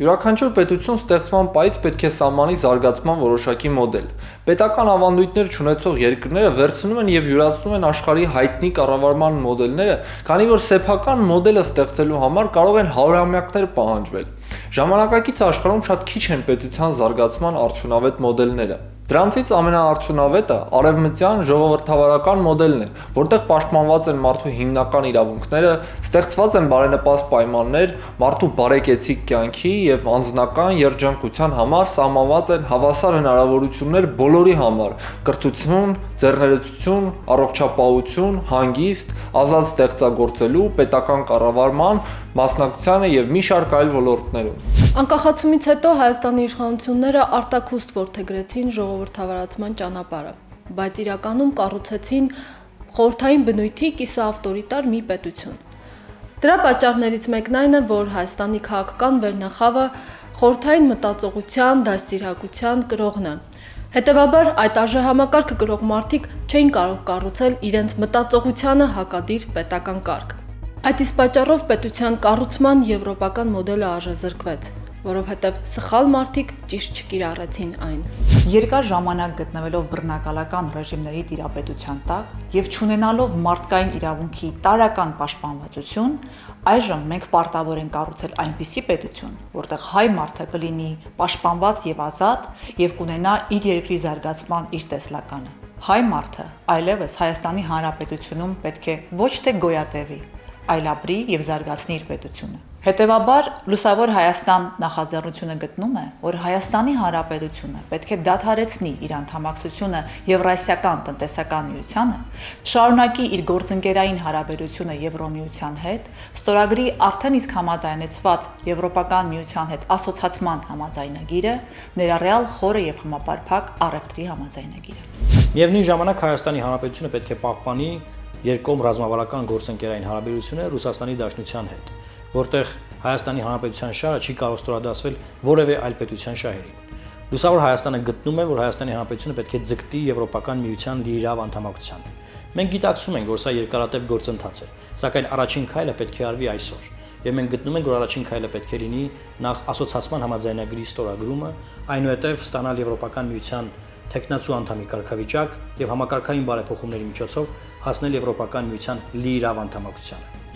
Յուրաքանչյուր պետություն ստեղծման պահից պետք է սահմանի զարգացման որոշակի մոդել։ Պետական ավանդույթներ չունեցող երկրները վերցնում են եւ յուրացնում են աշխարհի հայտնի կառավարման մոդելները, քանի որ սեփական մոդելը ստեղծելու համար կարող են հարյուրամյակներ պահանջվել։ Ժամանակակից աշխարհում շատ քիչ են պետության զարգացման արդյունավետ մոդելները։ Դրանցից ամենաարդյունավետը արևմտյան ժողովրդավարական մոդելն է, որտեղ պաշտպանված են մարդու հիմնական իրավունքները, ստեղծված են բարենպաստ պայմաններ մարդու բարեկեցիկ կյանքի եւ անձնական երջանկության համար, սահմանված են հավասար հնարավորություններ բոլորի համար՝ կրթություն, ձեռներեցություն, առողջապահություն, հանգիստ, ազատ ստեղծագործելու, պետական կառավարման, մասնակցությանը եւ մի շարք այլ ոլորտներում։ Անկախացումից հետո Հայաստանի իշխանությունները արտաքուստ որդեգրեցին ժողովրդավարացման ճանապարհը, բայց իրականում կառուցեցին խորհրդային բնույթի կիսաավտորիտար մի պետություն։ Դրա պատճառներից մեկն այն է, որ Հայաստանի քաղաքական վերնախավը խորհրդային մտածողության, դաստիարակության կրողն է։ Հետևաբար այդ արժեհամակարգը կրող մարդիկ չէին կարող կառուցել իրենց մտածողությանը հակադիր պետական կարգ։ Այդ իսկ պատճառով պետության կառուցման եվրոպական մոդելը արժեզրկվեց, որովհետև սխալ մարդիկ ճիշտ չկիրառեցին այն։ Երկար ժամանակ գտնվելով բռնակալական ռեժիմների տիրապետության տակ եւ չունենալով մարդկային իրավունքի տարրական պաշտպանվածություն, այժմ մենք պարտավոր ենք կառուցել այնպիսի պետություն, որտեղ հայ մարդը կլինի պաշտպանված եւ ազատ եւ կունենա իր երկրի զարգացման իր տեսլականը։ Հայ մարդը այլևս Հայաստանի Հանրապետությունում պետք է ոչ թե գոյատևի, այլ ապրի եւ զարգացնի իր պետությունը։ Հետևաբար Լուսավոր Հայաստան նախաձեռնությունը գտնում է, որ Հայաստանի Հանրապետությունը պետք է դադարեցնի իր անդամակցությունը Եվրասիական տնտեսական միությանը, շարունակի իր գործընկերային հարաբերությունը Եվրոմիության հետ, ստորագրի արդեն իսկ համաձայնեցված Եվրոպական միության հետ ասոցացման համաձայնագիրը, ներառյալ խորը եւ համապարփակ առևտրի համաձայնագիրը։ Միևնույն ժամանակ Հայաստանի Հանրապետությունը պետք է պահպանի երկկողմ ռազմավարական գործընկերային հարաբերությունները Ռուսաստանի Դաշնության հետ, որտեղ Հայաստանի Հանրապետության շահը չի կարող ստորադասվել որևէ այլ պետության շահերին։ Լուսավոր Հայաստանը գտնում է, որ Հայաստանի Հանրապետությունը պետք է ձգտի Եվրոպական միության լիիրավ անդամակցությանը։ Մենք գիտակցում ենք, որ սա երկարատև գործընթաց է, սակայն առաջին քայլը պետք է արվի այսօր։ Եվ մենք գտնում ենք, որ առաջին քայլը պետք է լինի նախ ասոցացման համաձայնագրի ստորագրումը, այնուհետև ստանալ Եվրոպական միության տեխնացու անդամի կարգավիճակ եւ համակարգային բարեփոխումների միջոցով հասնել Եվրոպական միության լիիրավ անդամակցությանը։